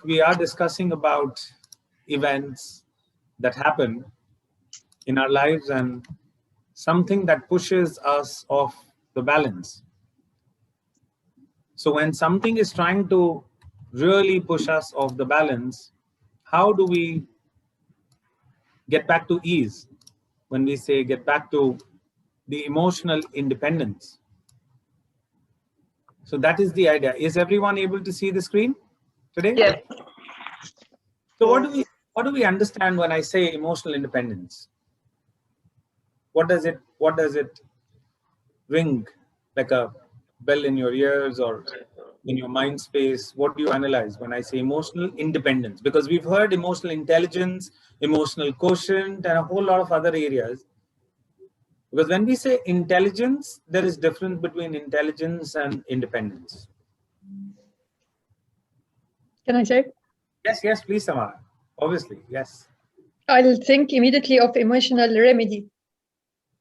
we are discussing about events that happen in our lives and something that pushes us off the balance. So when something is trying to really push us off the balance, how do we get back to ease? When we say get back to the emotional independence. So that is the idea. Is everyone able to see the screen today? Yes. So what do we understand when I say emotional independence? What does it ring like a bell in your ears or in your mind space? What do you analyze when I say emotional independence? Because we've heard emotional intelligence, emotional quotient, and a whole lot of other areas. Because when we say intelligence, there is difference between intelligence and independence. Can I say? Yes, please, Samara. Obviously, yes. I'll think immediately of emotional remedy.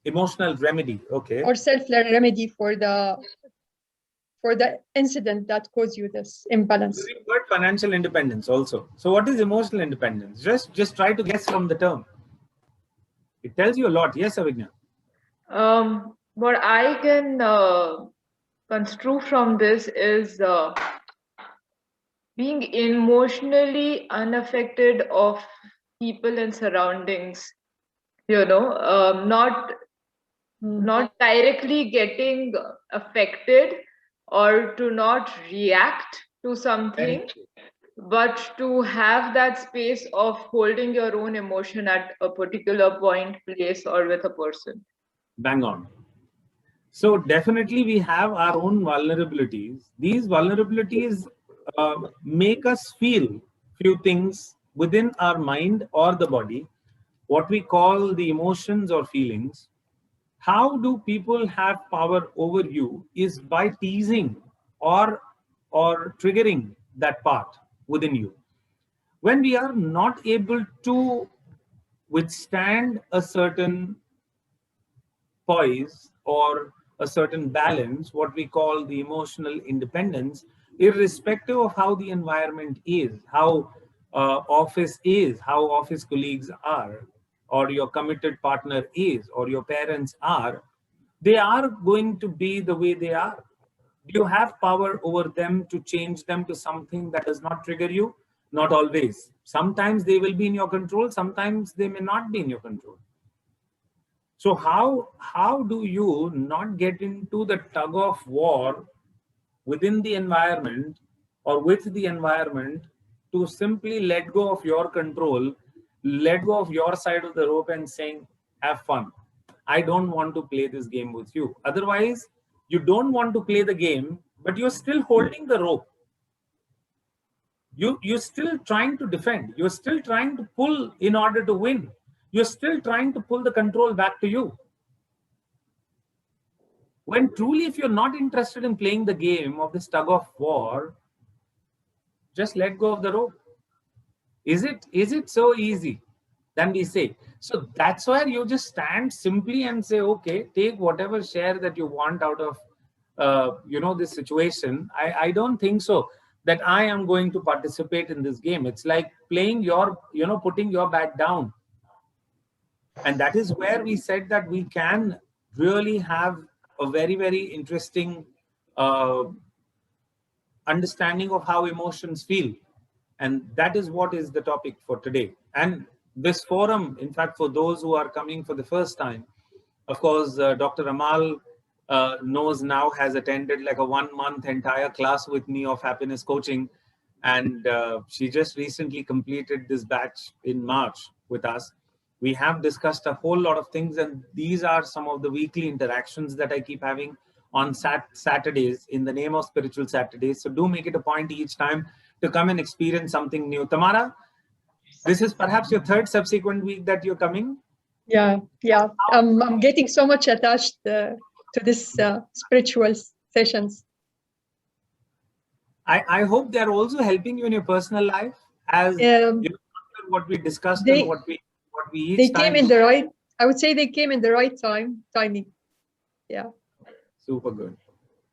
Emotional remedy, okay. Or self-remedy for the incident that caused you this imbalance. We've got financial independence also. So what is emotional independence? Just try to guess from the term. It tells you a lot. Yes, Avigna. What I can construe from this is being emotionally unaffected of people and surroundings, not directly getting affected or to not react to something, but to have that space of holding your own emotion at a particular point, place, or with a person. Bang on. So definitely we have our own vulnerabilities. These vulnerabilities make us feel few things within our mind or the body, what we call the emotions or feelings. How do people have power over you is by teasing or triggering that part within you. When we are not able to withstand a certain poise or a certain balance, what we call the emotional independence, irrespective of how the environment is, how office is, how office colleagues are, or your committed partner is, or your parents are, they are going to be the way they are. Do you have power over them to change them to something that does not trigger you? Not always. Sometimes they will be in your control, sometimes they may not be in your control. So how do you not get into the tug of war within the environment or with the environment to simply let go of your control, let go of your side of the rope and saying, have fun. I don't want to play this game with you. Otherwise, you don't want to play the game, but you're still holding the rope. You're still trying to defend. You're still trying to pull in order to win. You're still trying to pull the control back to you. When truly, if you're not interested in playing the game of this tug of war, just let go of the rope. Is it so easy? Then we say. So that's where you just stand simply and say, okay, take whatever share that you want out of this situation. I don't think so that I am going to participate in this game. It's like playing your, putting your bat down. And that is where we said that we can really have a very, very interesting understanding of how emotions feel. And that is what is the topic for today. And this forum, in fact, for those who are coming for the first time, of course, Dr. Amal knows now, has attended like a 1 month entire class with me of happiness coaching. And she just recently completed this batch in March with us. We have discussed a whole lot of things, and these are some of the weekly interactions that I keep having on Saturdays in the name of Spiritual Saturdays. So do make it a point each time to come and experience something new. Tamara, this is perhaps your third subsequent week that you're coming. Yeah. I'm getting so much attached to this spiritual sessions. I hope they're also helping you in your personal life, as what we discussed and what we each they time. Came in the right. I would say they came in the right timing. Yeah. Super good.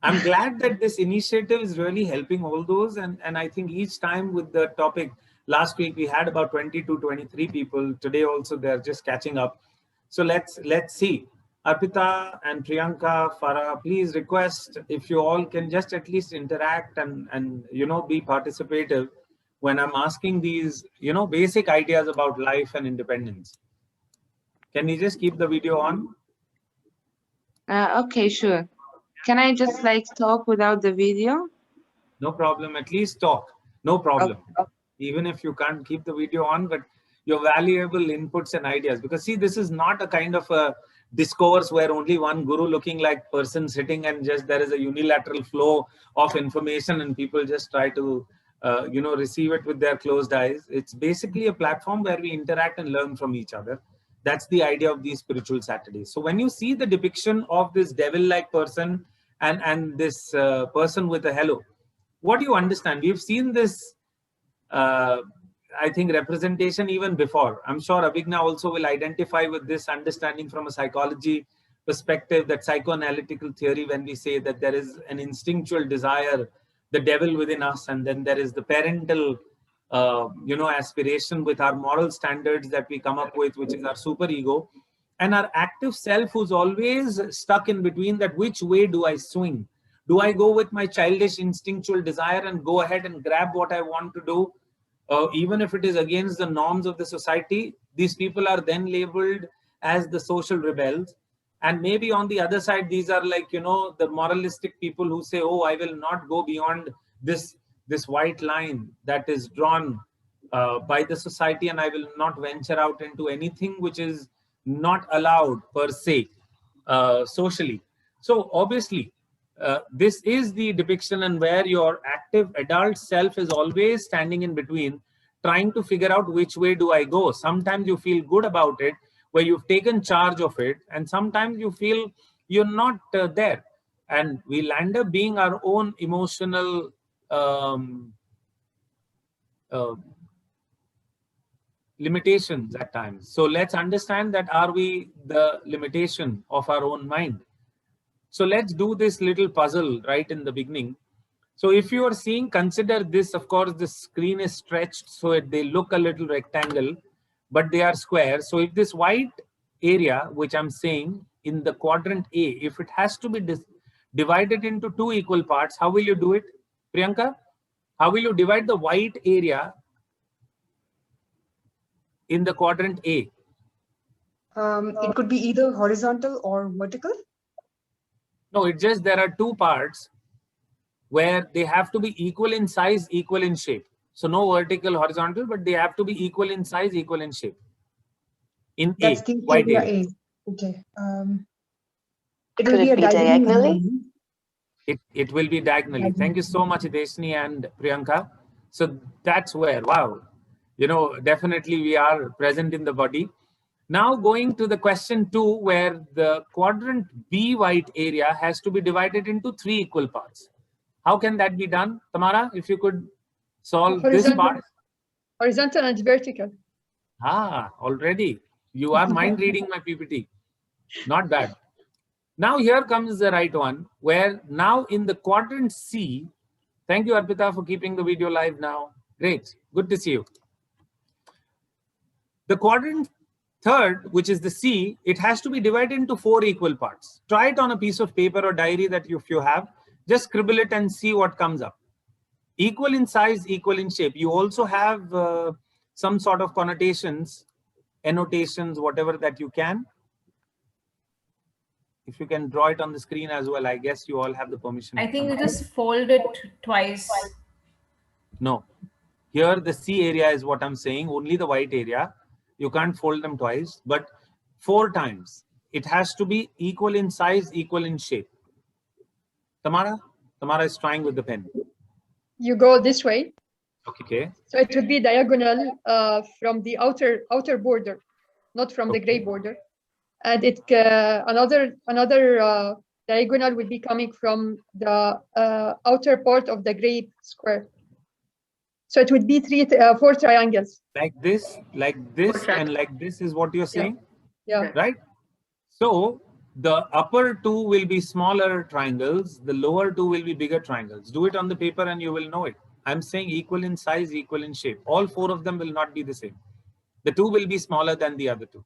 I'm glad that this initiative is really helping all those. And I think each time with the topic, last week we had about 20 to 23 people. Today also they're just catching up. So let's see. Arpita and Priyanka, Farah, please request if you all can just at least interact and be participative when I'm asking these, basic ideas about life and independence. Can you just keep the video on? Okay, sure. Can I just talk without the video? No problem. At least talk. No problem. Okay. Even if you can't keep the video on, but your valuable inputs and ideas. Because see, this is not a kind of a discourse where only one guru looking like person sitting and just there is a unilateral flow of information and people just try to receive it with their closed eyes. It's basically a platform where we interact and learn from each other. That's the idea of these spiritual Saturdays. So when you see the depiction of this devil-like person and this person with a hello, what do you understand? We've seen this, I think, representation even before. I'm sure Abhigna also will identify with this understanding from a psychology perspective, that psychoanalytical theory, when we say that there is an instinctual desire, the devil within us, and then there is the parental aspiration with our moral standards that we come up with, which is our superego, and our active self who's always stuck in between that. Which way do I swing? Do I go with my childish instinctual desire and go ahead and grab what I want to do, even if it is against the norms of the society? These people are then labeled as the social rebels. And maybe on the other side, these are the moralistic people who say, oh, I will not go beyond this white line that is drawn by the society, and I will not venture out into anything which is not allowed per se socially. So obviously, this is the depiction, and where your active adult self is always standing in between, trying to figure out which way do I go. Sometimes you feel good about it, where you've taken charge of it, and sometimes you feel you're not there. And we'll end up being our own emotional limitations at times. So let's understand that, are we the limitation of our own mind? So let's do this little puzzle right in the beginning. So if you are seeing, consider this, of course, the screen is stretched so they look a little rectangle, but they are square. So if this white area, which I'm saying in the quadrant A, if it has to be divided into two equal parts, how will you do it? Priyanka, how will you divide the white area in the quadrant A? It could be either horizontal or vertical. No, it's just there are two parts where they have to be equal in size, equal in shape. So no vertical, horizontal, but they have to be equal in size, equal in shape. In That's A, the white area area. A. Okay. It Could will be it a be diagonal. diagonally? It will be diagonally. Thank you so much, Deshni and Priyanka. So that's where, wow, definitely we are present in the body. Now going to the question 2, where the quadrant B white area has to be divided into 3 equal parts. How can that be done? Tamara, if you could solve this part. Horizontal and vertical. Already. You are mind reading my PPT. Not bad. Now here comes the right one, where now in the quadrant C, thank you, Arpita, for keeping the video live now. Great. Good to see you. The quadrant third, which is the C, it has to be divided into 4 equal parts. Try it on a piece of paper or diary that if you have, just scribble it and see what comes up. Equal in size, equal in shape. You also have some sort of connotations, annotations, whatever that you can. If you can draw it on the screen as well, I guess you all have the permission. I think you just fold it twice. No. Here the C area is what I'm saying, only the white area. You can't fold them twice, but 4 times. It has to be equal in size, equal in shape. Tamara? Tamara is trying with the pen. You go this way. Okay. So it would be diagonal from the outer border, not from the gray border. And it another diagonal will be coming from the outer part of the gray square. So it would be 4 triangles. Like this, and like this is what you're saying? Yeah. Right? So the upper two will be smaller triangles, the lower two will be bigger triangles. Do it on the paper and you will know it. I'm saying equal in size, equal in shape. All four of them will not be the same. The two will be smaller than the other two.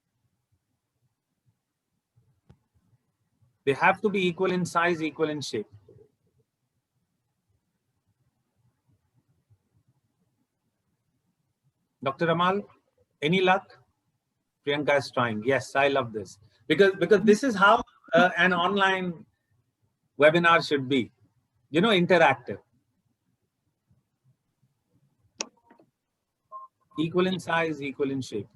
They have to be equal in size, equal in shape. Dr. Amal, any luck? Priyanka is trying. Yes, I love this. Because this is how an online webinar should be. You know, interactive. Equal in size, equal in shape.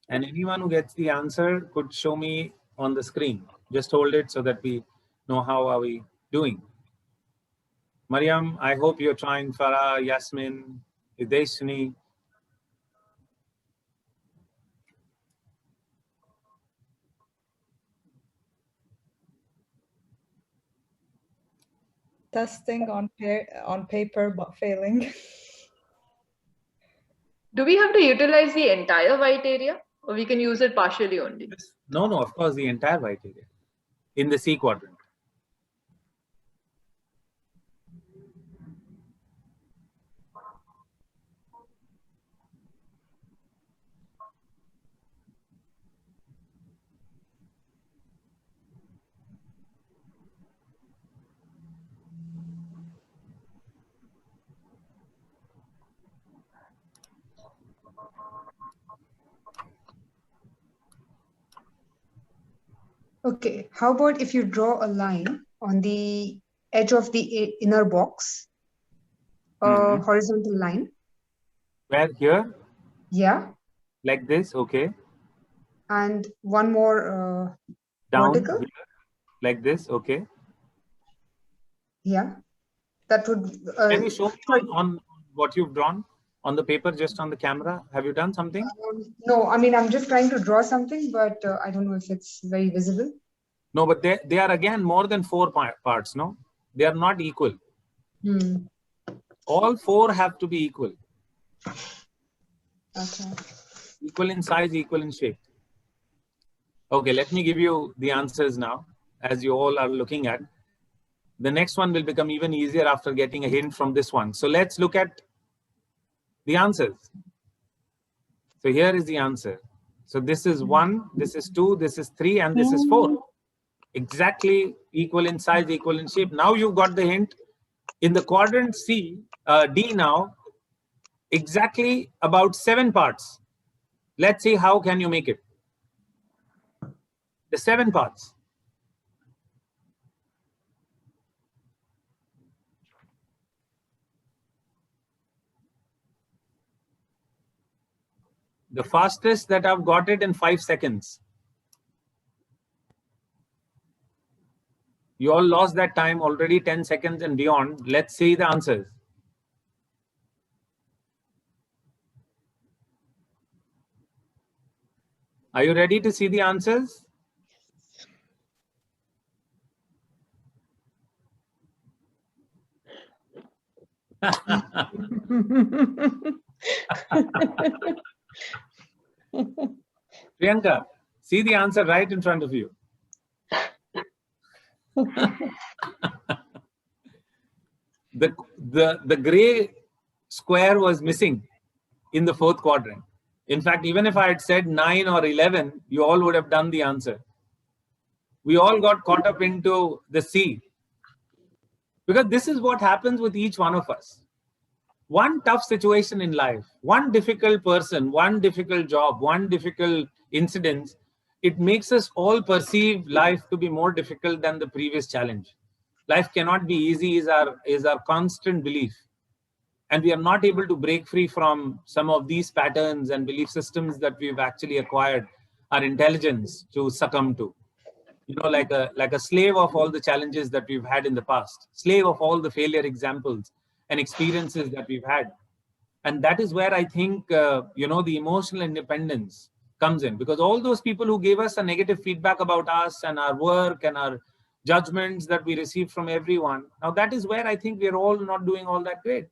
And anyone who gets the answer could show me on the screen. Just hold it so that we know how are we doing. Mariam, I hope you're trying. Farah, Yasmin, Ideshni. Testing on paper but failing. Do we have to utilize the entire white area, or we can use it partially only? No, of course, the entire white area in the C quadrant. Okay, how about if you draw a line on the edge of the inner box, a horizontal line? Where? Here? Yeah. Like this, okay. And one more Down, vertical? here, like this, okay. Yeah. That would... Can you show me on what you've drawn on the paper, just on the camera? Have you done something? No, I mean, I'm just trying to draw something, but I don't know if it's very visible. No, but they are again more than 4 parts, no? They are not equal. All 4 have to be equal. Okay. Equal in size, equal in shape. Okay, let me give you the answers now, as you all are looking at. The next one will become even easier after getting a hint from this one. So let's look at the answers. So here is the answer. So this is 1, this is 2, this is 3, and this is 4. Exactly equal in size, equal in shape. Now you've got the hint. In the quadrant D now, exactly about 7 parts. Let's see how can you make it. The 7 parts. The fastest that I've got it in 5 seconds. You all lost that time already, 10 seconds and beyond. Let's see the answers. Are you ready to see the answers? Priyanka, see the answer right in front of you. The gray square was missing in the 4th quadrant. In fact, even if I had said 9 or 11, you all would have done the answer. We all got caught up into the C. Because this is what happens with each one of us. One tough situation in life, one difficult person, one difficult job, one difficult incident, it makes us all perceive life to be more difficult than the previous challenge. Life cannot be easy is our constant belief. And we are not able to break free from some of these patterns and belief systems that we've actually acquired our intelligence to succumb to. You know, like a slave of all the challenges that we've had in the past, slave of all the failure examples and experiences that we've had. And that is where I think, you know, the emotional independence comes in, because all those people who gave us a negative feedback about us and our work and our judgments that we received from everyone. Now that is where I think we're all not doing all that great.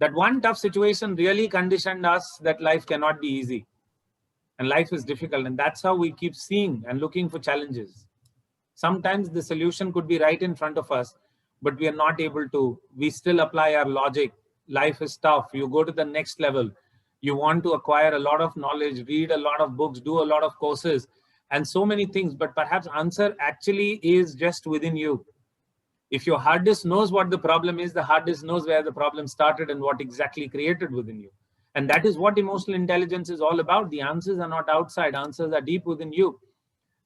That one tough situation really conditioned us that life cannot be easy and life is difficult. And that's how we keep seeing and looking for challenges. Sometimes the solution could be right in front of us, but we are not able to. We still apply our logic. Life is tough. You go to the next level. You want to acquire a lot of knowledge, read a lot of books, do a lot of courses, and so many things. But perhaps answer actually is just within you. If your hard disk knows what the problem is, the hard disk knows where the problem started and what exactly created within you. And that is what emotional intelligence is all about. The answers are not outside. Answers are deep within you.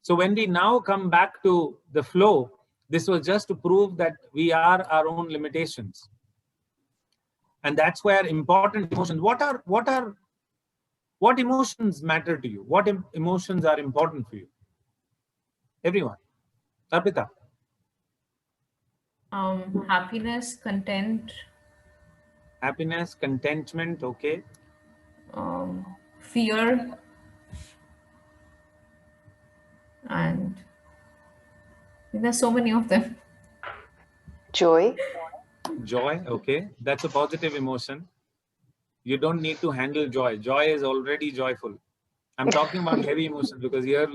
So when we now come back to the flow, this was just to prove that we are our own limitations. And that's where important emotions, what emotions matter to you? What emotions are important for you? Everyone. Arpita. Happiness, content, Happiness, contentment, okay. fear, and there's so many of them. Joy. Joy, okay. That's a positive emotion. You don't need to handle joy. Joy is already joyful. I'm talking about heavy emotions because here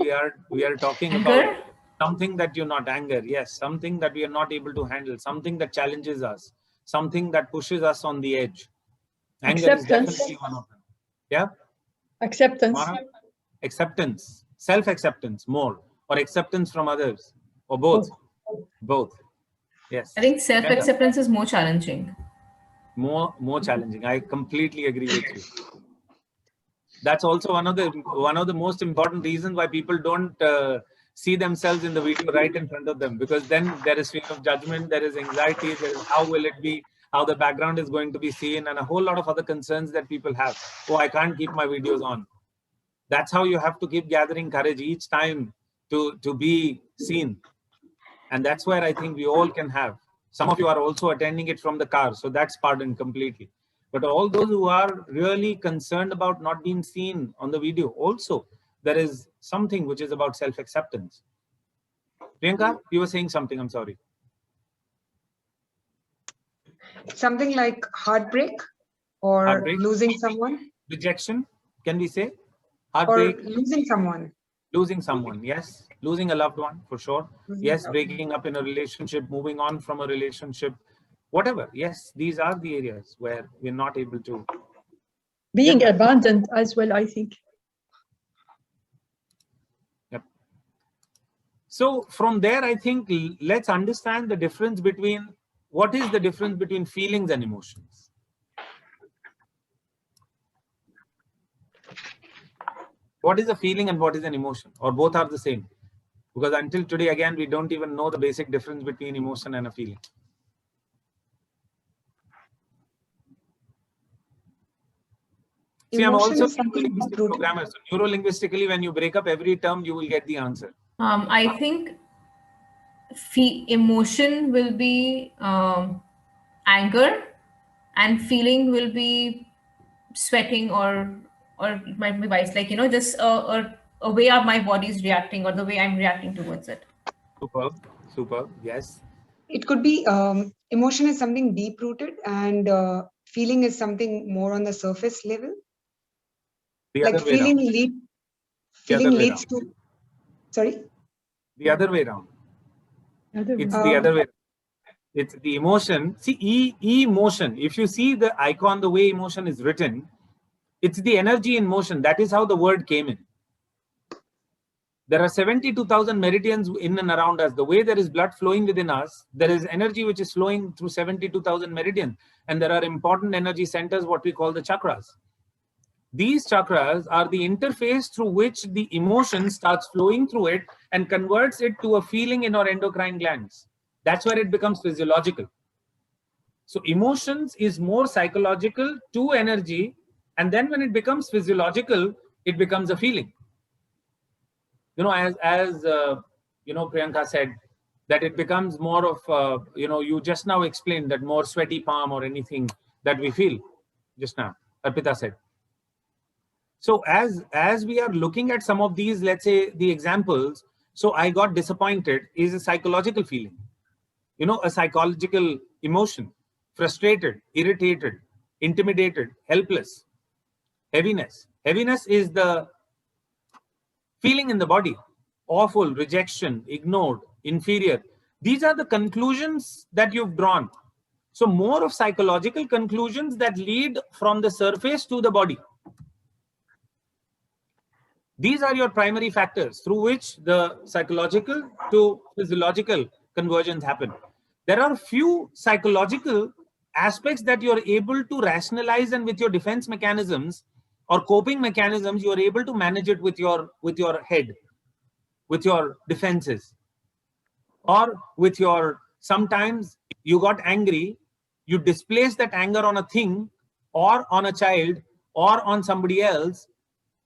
we are talking about something that you're not anger. Yes, something that we are not able to handle, something that challenges us, something that pushes us on the edge. Anger Acceptance. is definitely one of them. Yeah. Acceptance. Acceptance, self-acceptance more, or acceptance from others, or both. Both. Yes. I think self-acceptance is more challenging. More challenging. I completely agree with you. That's also one of the most important reasons why people don't see themselves in the video right in front of them, because then there is fear of judgment, there is anxiety, there is how will it be, how the background is going to be seen, and a whole lot of other concerns that people have. Oh, I can't keep my videos on. That's how you have to keep gathering courage each time to be seen. And that's where I think we all can have. Some of you are also attending it from the car, so that's pardoned completely. But all those who are really concerned about not being seen on the video, also there is something which is about self-acceptance. Priyanka, you were saying something, I'm sorry. Something like heartbreak or Heartbreak? losing someone Rejection, can we say? or Heartbreak, losing someone. losing someone, yes. Losing a loved one, for sure. Losing Yes, a loved breaking up in a relationship, moving on from a relationship, whatever. Yes, these are the areas where we're not able to. Being Yeah. abandoned as well, I think. Yep. So from there, I think let's understand the difference between, what is the difference between feelings and emotions? What is a feeling and what is an emotion? Or both are the same? Because until today, again, we don't even know the basic difference between emotion and a feeling. See, I'm Emotion also is a something neuro-linguistic deep-rooted. programmer. So neuro-linguistically, when you break up every term, you will get the answer. I think emotion will be anger, and feeling will be sweating, or it might be vice, like, just a way of my body is reacting, or the way I'm reacting towards it. Superb, superb, yes. It could be emotion is something deep rooted and feeling is something more on the surface level. The Like other way feeling around. feeling other way leads to, sorry? The other way around. It's the Um, other way. It's the emotion. See, emotion. If you see the icon, the way emotion is written, it's the energy in motion. That is how the word came in. There are 72,000 meridians in and around us. The way there is blood flowing within us, there is energy which is flowing through 72,000 meridians. And there are important energy centers, what we call the chakras. These chakras are the interface through which the emotion starts flowing through it and converts it to a feeling in our endocrine glands. That's where it becomes physiological. So emotions is more psychological to energy. And then when it becomes physiological, it becomes a feeling. As Priyanka said, that it becomes more of, you just now explained that more sweaty palm or anything that we feel just now, Arpita said. So as we are looking at some of these, let's say the examples, so I got disappointed is a psychological feeling, a psychological emotion, frustrated, irritated, intimidated, helpless. Heaviness. Heaviness is the feeling in the body. Awful, rejection, ignored, inferior. These are the conclusions that you've drawn. So more of psychological conclusions that lead from the surface to the body. These are your primary factors through which the psychological to physiological conversions happen. There are few psychological aspects that you're able to rationalize, and with your defense mechanisms or coping mechanisms, you're able to manage it with your head, with your defenses, or with your, sometimes you got angry, you displace that anger on a thing or on a child or on somebody else.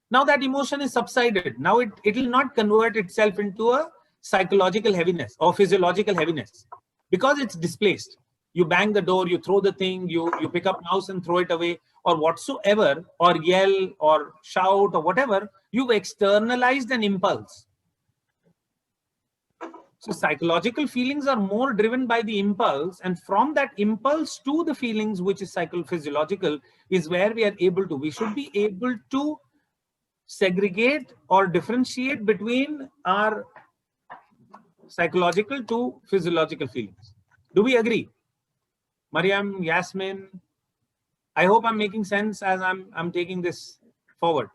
Now that emotion is subsided. Now it will not convert itself into a psychological heaviness or physiological heaviness because it's displaced. You bang the door, you throw the thing, you pick up mouse and throw it away, or whatsoever, or yell or shout or whatever, you've externalized an impulse. So psychological feelings are more driven by the impulse, and from that impulse to the feelings, which is psychophysiological, is where we are able to, we should be able to segregate or differentiate between our psychological to physiological feelings. Do we agree? Mariam, Yasmin, I hope I'm making sense as I'm taking this forward.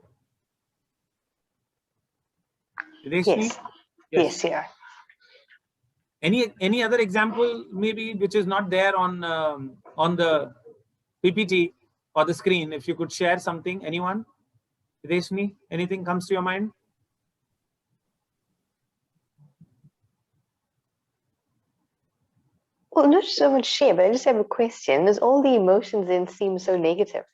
Yes. Yes, yeah. Any other example maybe which is not there on the PPT or the screen? If you could share something, anyone? Reshmi, anything comes to your mind? Well, not so much share, but I just have a question. Does all the emotions then seem so negative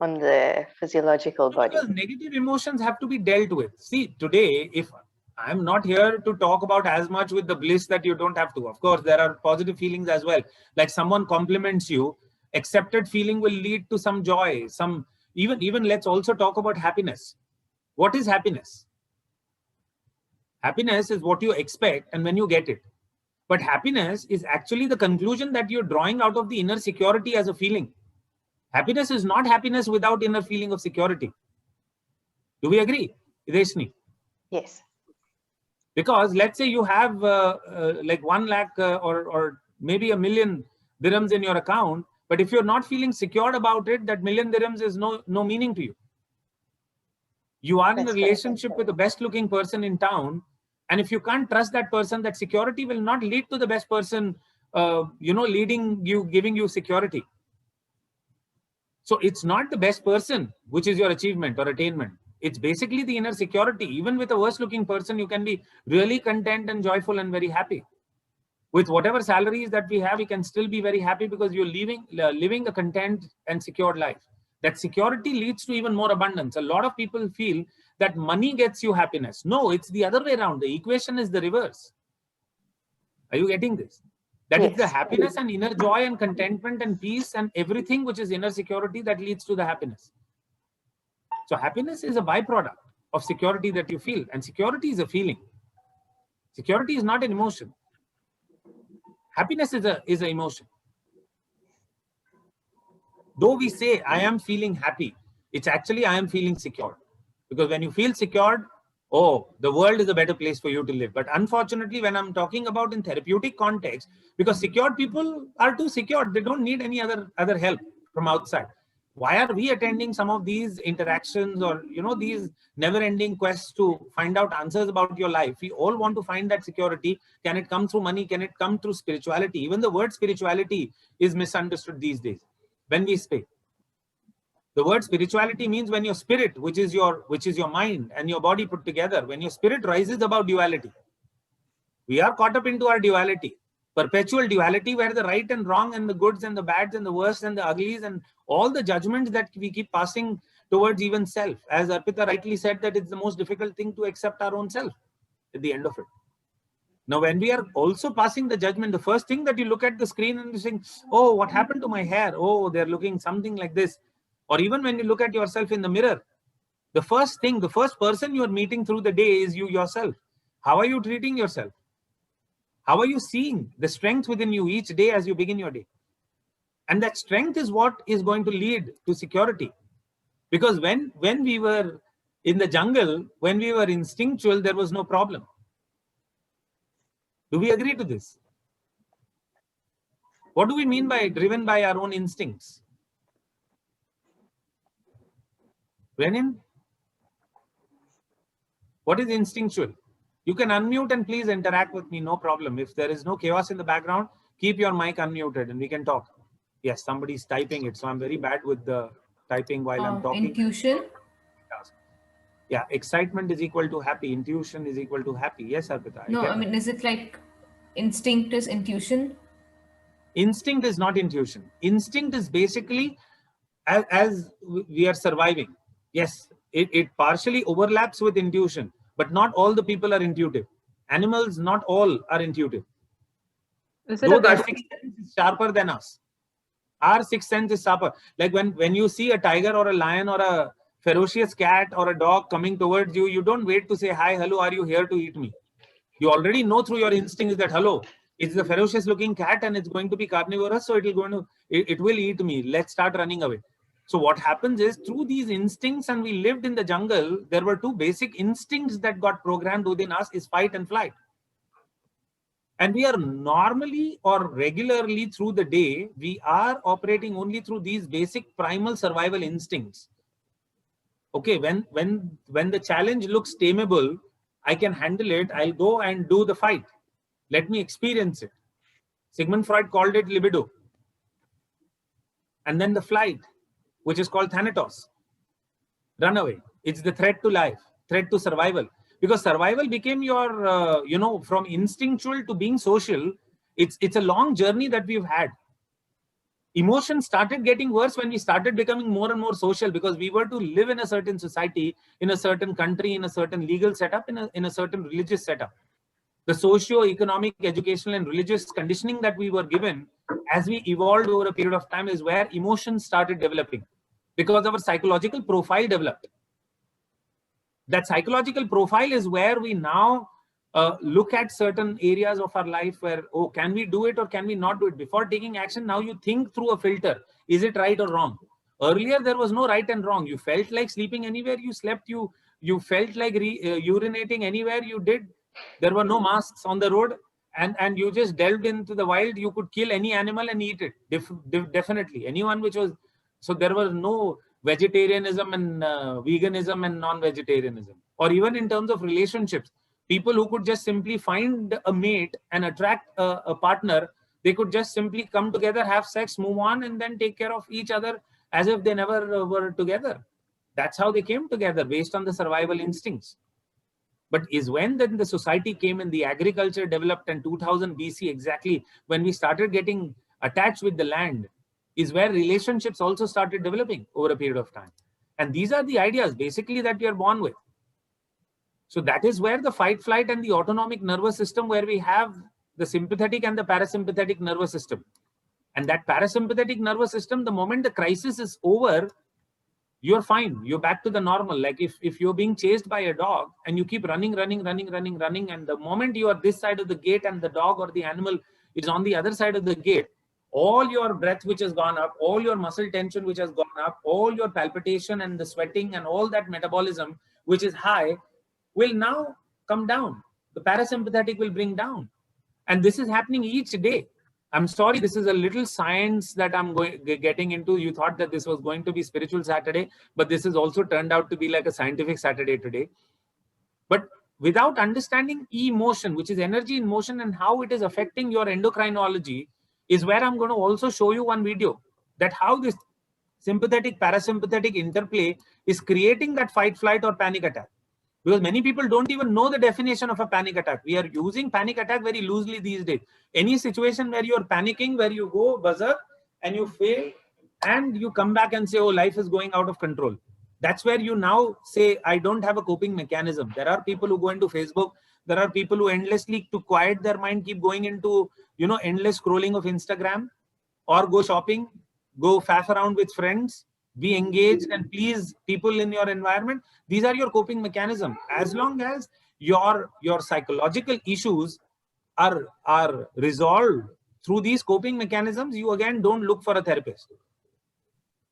on the physiological body? Because negative emotions have to be dealt with. See, today, if I'm not here to talk about as much with the bliss that you don't have to. Of course, there are positive feelings as well. Like someone compliments you, accepted feeling will lead to some joy, some even let's also talk about happiness. What is happiness? Happiness is what you expect and when you get it. But happiness is actually the conclusion that you're drawing out of the inner security as a feeling. Happiness is not happiness without inner feeling of security. Do we agree, Reshni? Yes. Because let's say you have like 1 lakh or maybe 1 million dirhams in your account, but if you're not feeling secured about it, that 1 million dirhams is no meaning to you. You are in a relationship with the best looking person in town, and if you can't trust that person, that security will not lead to the best person, leading you, giving you security. So it's not the best person, which is your achievement or attainment. It's basically the inner security. Even with a worse looking person, you can be really content and joyful and very happy. With whatever salaries that we have, we can still be very happy because you're living a content and secured life. That security leads to even more abundance. A lot of people feel that money gets you happiness. No, it's the other way around. The equation is the reverse. Are you getting this? That yes. It's the happiness and inner joy and contentment and peace and everything which is inner security that leads to the happiness. So happiness is a byproduct of security that you feel, and security is a feeling. Security is not an emotion. Happiness is an emotion. Though we say I am feeling happy, it's actually I am feeling secure. Because when you feel secured, oh, the world is a better place for you to live. But unfortunately, when I'm talking about in therapeutic context, because secured people are too secured, they don't need any other help from outside. Why are we attending some of these interactions or, these never-ending quests to find out answers about your life? We all want to find that security. Can it come through money? Can it come through spirituality? Even the word spirituality is misunderstood these days when we speak. The word spirituality means when your spirit, which is your mind and your body put together, when your spirit rises above duality. We are caught up into our duality. Perpetual duality where the right and wrong and the goods and the bads and the worst and the uglies and all the judgments that we keep passing towards even self. As Arpita rightly said, that it's the most difficult thing to accept our own self at the end of it. Now, when we are also passing the judgment, the first thing that you look at the screen and you think, oh, what happened to my hair? Oh, they're looking something like this. Or even when you look at yourself in the mirror, the first person you are meeting through the day is you yourself. How are you treating yourself? How are you seeing the strength within you each day as you begin your day? And that strength is what is going to lead to security. Because when we were in the jungle, when we were instinctual, there was no problem. Do we agree to this? What do we mean by driven by our own instincts? Renin? What is instinctual? You can unmute and please interact with me, no problem. If there is no chaos in the background, keep your mic unmuted and we can talk. Yes, somebody's typing it, so I'm very bad with the typing while I'm talking. Intuition? Yeah, excitement is equal to happy. Intuition is equal to happy. Yes, Arpita. No, I mean, is it like instinct is intuition? Instinct is not intuition. Instinct is basically as we are surviving. Yes, it partially overlaps with intuition, but not all the people are intuitive. Animals, not all are intuitive. Though their sixth sense is sharper than us. Our sixth sense is sharper. Like when you see a tiger or a lion or a ferocious cat or a dog coming towards you, you don't wait to say, hi, hello, are you here to eat me? You already know through your instincts that, hello, it's a ferocious looking cat and it's going to be carnivorous, so it will eat me. Let's start running away. So what happens is, through these instincts, and we lived in the jungle, there were two basic instincts that got programmed within us, is fight and flight. And we are normally or regularly through the day, we are operating only through these basic primal survival instincts. Okay, when the challenge looks tameable, I can handle it, I'll go and do the fight. Let me experience it. Sigmund Freud called it libido. And then the flight, which is called thanatos. Runaway. It's the threat to life, threat to survival. Because survival became your, from instinctual to being social, it's a long journey that we've had. Emotions started getting worse when we started becoming more and more social, because we were to live in a certain society, in a certain country, in a certain legal setup, in a certain religious setup. The socio-economic, educational, and religious conditioning that we were given as we evolved over a period of time is where emotions started developing, because our psychological profile developed. That psychological profile is where we now look at certain areas of our life where, oh, can we do it or can we not do it? Before taking action, now you think through a filter. Is it right or wrong? Earlier, there was no right and wrong. You felt like sleeping anywhere, you slept. You felt like urinating anywhere, you did. There were no masks on the road, and you just delved into the wild. You could kill any animal and eat it. Definitely. Anyone which was... So there was no vegetarianism and veganism and non-vegetarianism. Or even in terms of relationships, people who could just simply find a mate and attract a partner, they could just simply come together, have sex, move on, and then take care of each other as if they never were together. That's how they came together, based on the survival instincts. But is when then the society came and the agriculture developed, and 2000 BC exactly, when we started getting attached with the land, is where relationships also started developing over a period of time. And these are the ideas basically that we are born with. So that is where the fight, flight, and the autonomic nervous system, where we have the sympathetic and the parasympathetic nervous system. And that parasympathetic nervous system, the moment the crisis is over, you're fine. You're back to the normal. Like if you're being chased by a dog and you keep running, and the moment you are this side of the gate and the dog or the animal is on the other side of the gate, all your breath which has gone up, all your muscle tension which has gone up, all your palpitation and the sweating and all that metabolism which is high will now come down. The parasympathetic will bring down. And this is happening each day. I'm sorry, this is a little science that I'm getting into. You thought that this was going to be spiritual Saturday, but this has also turned out to be like a scientific Saturday today. But without understanding emotion, which is energy in motion, and how it is affecting your endocrinology, is where I'm going to also show you one video, that how this sympathetic parasympathetic interplay is creating that fight, flight, or panic attack. Because many people don't even know the definition of a panic attack. We are using panic attack very loosely these days. Any situation where you're panicking, where you go buzzer and you fail and you come back and say, oh, life is going out of control. That's where you now say, I don't have a coping mechanism. There are people who go into Facebook. There are people who endlessly, to quiet their mind, keep going into, endless scrolling of Instagram, or go shopping, go faff around with friends, be engaged and please people in your environment. These are your coping mechanisms. As long as your psychological issues are resolved through these coping mechanisms, you again don't look for a therapist.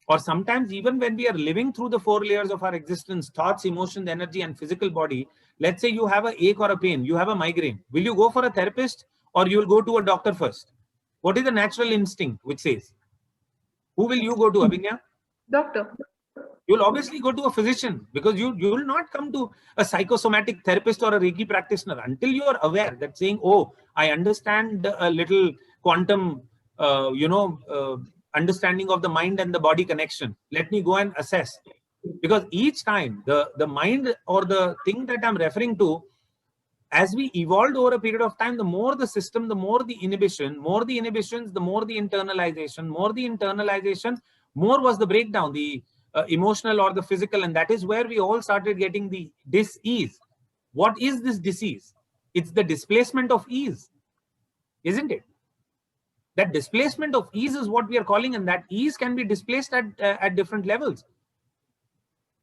Or sometimes even when we are living through the 4 layers of our existence, thoughts, emotions, energy, and physical body, let's say you have an ache or a pain, you have a migraine. Will you go for a therapist or you will go to a doctor first? What is the natural instinct which says? Who will you go to, Abhinya? Doctor. You'll obviously go to a physician, because you will not come to a psychosomatic therapist or a Reiki practitioner until you are aware that saying, oh, I understand a little quantum, understanding of the mind and the body connection. Let me go and assess. Because each time the mind or the thing that I'm referring to, as we evolved over a period of time, the more the system, the more the inhibition, more the inhibitions, the more the internalization, more was the breakdown, the emotional or the physical. And that is where we all started getting the dis-ease. What is this disease? It's the displacement of ease, isn't it? That displacement of ease is what we are calling, and that ease can be displaced at different levels.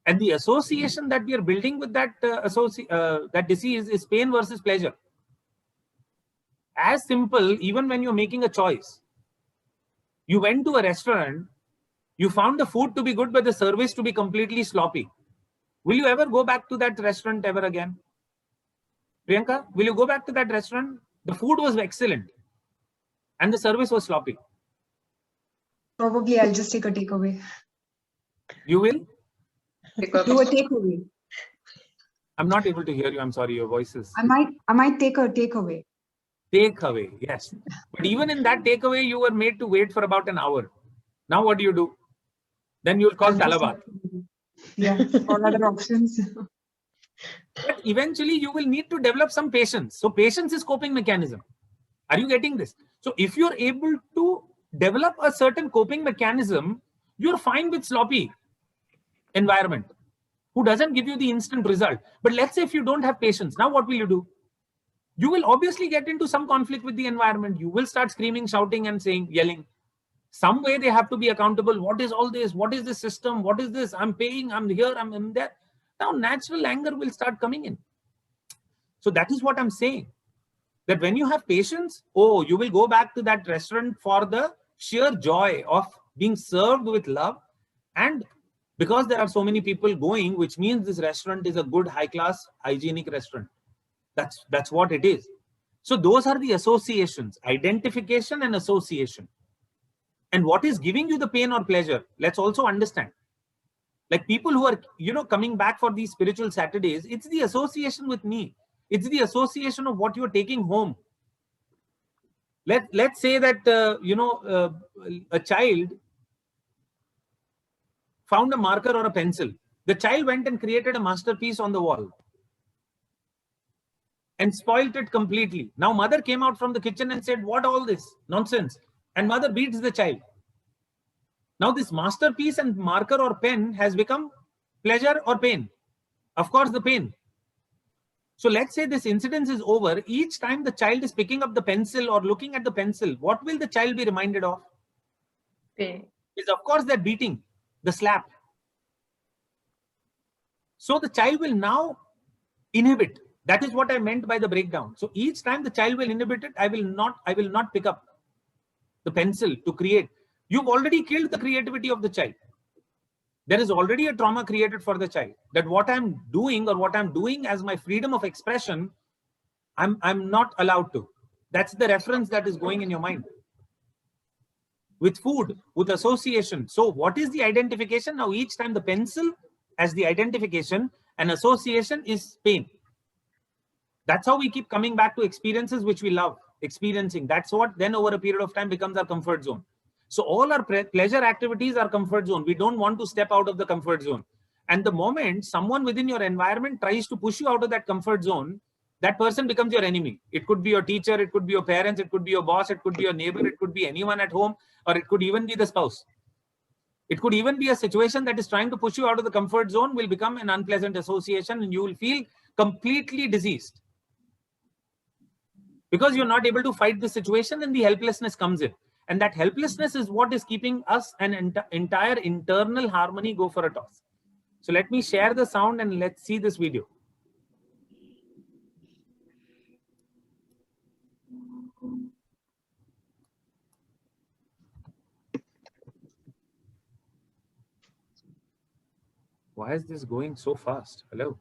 And the association that we are building with that that disease is pain versus pleasure. As simple, even when you're making a choice, you went to a restaurant, you found the food to be good, but the service to be completely sloppy. Will you ever go back to that restaurant ever again? Priyanka, will you go back to that restaurant? The food was excellent and the service was sloppy. Probably I'll just take a takeaway. You will? Do a takeaway. I'm not able to hear you. I'm sorry, your voice is... I might take a takeaway. Takeaway, yes. But even in that takeaway, you were made to wait for about an hour. Now what do? Then you'll call Talabat. Yeah, all other options. But eventually you will need to develop some patience. So patience is coping mechanism. Are you getting this? So if you're able to develop a certain coping mechanism, you're fine with sloppy environment who doesn't give you the instant result. But let's say if you don't have patience, now what will you do? You will obviously get into some conflict with the environment. You will start screaming, shouting, and saying, yelling. Some way they have to be accountable. What is all this? What is this system? What is this? I'm paying, I'm here, I'm there. Now natural anger will start coming in. So that is what I'm saying. That when you have patience, oh, you will go back to that restaurant for the sheer joy of being served with love. And because there are so many people going, which means this restaurant is a good, high-class, hygienic restaurant. That's what it is. So those are the associations, identification and association. And what is giving you the pain or pleasure? Let's also understand. Like people who are, coming back for these spiritual Saturdays, it's the association with me. It's the association of what you're taking home. Let's say that, a child found a marker or a pencil. The child went and created a masterpiece on the wall and spoiled it completely. Now mother came out from the kitchen and said, what all this nonsense? And mother beats the child. Now this masterpiece and marker or pen has become pleasure or pain. Of course, the pain. So let's say this incident is over. Each time the child is picking up the pencil or looking at the pencil, what will the child be reminded of? Pain. Is of course that beating, the slap. So the child will now inhibit. That is what I meant by the breakdown. So each time the child will inhibit it, I will not pick up the pencil to create. You've already killed the creativity of the child. There is already a trauma created for the child, that what I'm doing or what I'm doing as my freedom of expression, I'm not allowed to. That's the reference that is going in your mind. With food, with association. So what is the identification? Now each time the pencil as the identification and association is pain. That's how we keep coming back to experiences which we love experiencing. That's what then over a period of time becomes our comfort zone. So all our pleasure activities are comfort zone. We don't want to step out of the comfort zone. And the moment someone within your environment tries to push you out of that comfort zone, that person becomes your enemy. It could be your teacher, it could be your parents, it could be your boss, it could be your neighbor, it could be anyone at home, or it could even be the spouse. It could even be a situation that is trying to push you out of the comfort zone, will become an unpleasant association, and you will feel completely diseased. Because you're not able to fight the situation, and the helplessness comes in. And that helplessness is what is keeping us an entire internal harmony go for a toss. So let me share the sound and let's see this video. Why is this going so fast? Hello.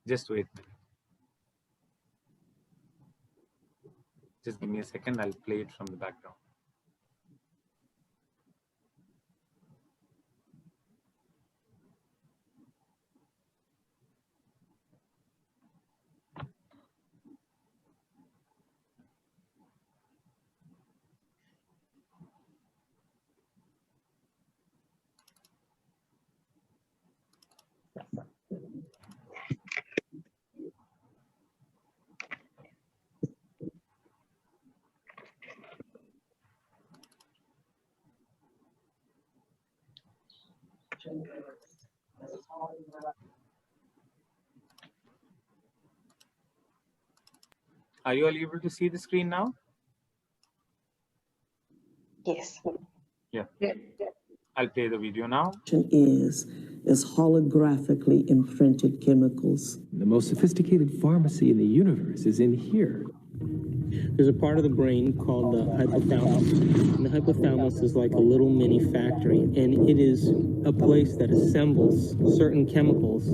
Just wait. Just give me a second. I'll play it from the background. Are you all able to see the screen now? Yes. Yeah. I'll play the video now. Is holographically imprinted chemicals. The most sophisticated pharmacy in the universe is in here. There's a part of the brain called the hypothalamus. And the hypothalamus is like a little mini factory, and it is a place that assembles certain chemicals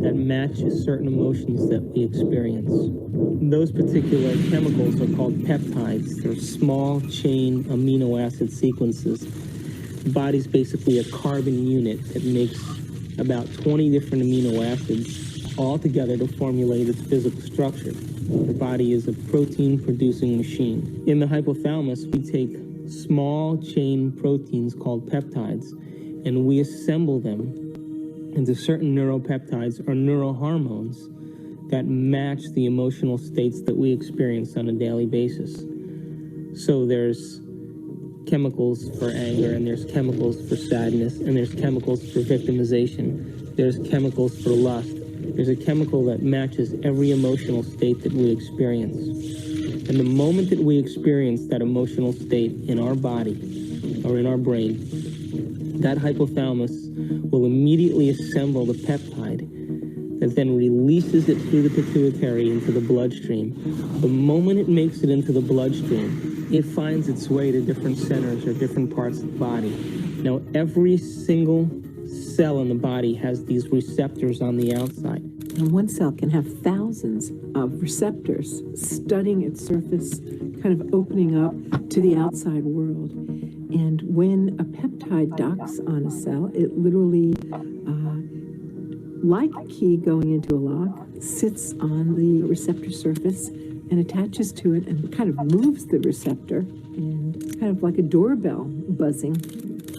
that match certain emotions that we experience. Those particular chemicals are called peptides. They're small chain amino acid sequences. The body's basically a carbon unit that makes about 20 different amino acids all together to formulate its physical structure. The body is a protein-producing machine. In the hypothalamus, we take small chain proteins called peptides, and we assemble them into certain neuropeptides or neurohormones that match the emotional states that we experience on a daily basis. So there's chemicals for anger, and there's chemicals for sadness, and there's chemicals for victimization. There's chemicals for lust. There's a chemical that matches every emotional state that we experience. And the moment that we experience that emotional state in our body or in our brain, that hypothalamus will immediately assemble the peptide that then releases it through the pituitary into the bloodstream. The moment it makes it into the bloodstream, it finds its way to different centers or different parts of the body. Now, every single cell in the body has these receptors on the outside. And one cell can have thousands of receptors studying its surface, kind of opening up to the outside world. And when a peptide docks on a cell, it literally, like a key going into a lock, sits on the receptor surface and attaches to it and kind of moves the receptor, and kind of like a doorbell buzzing,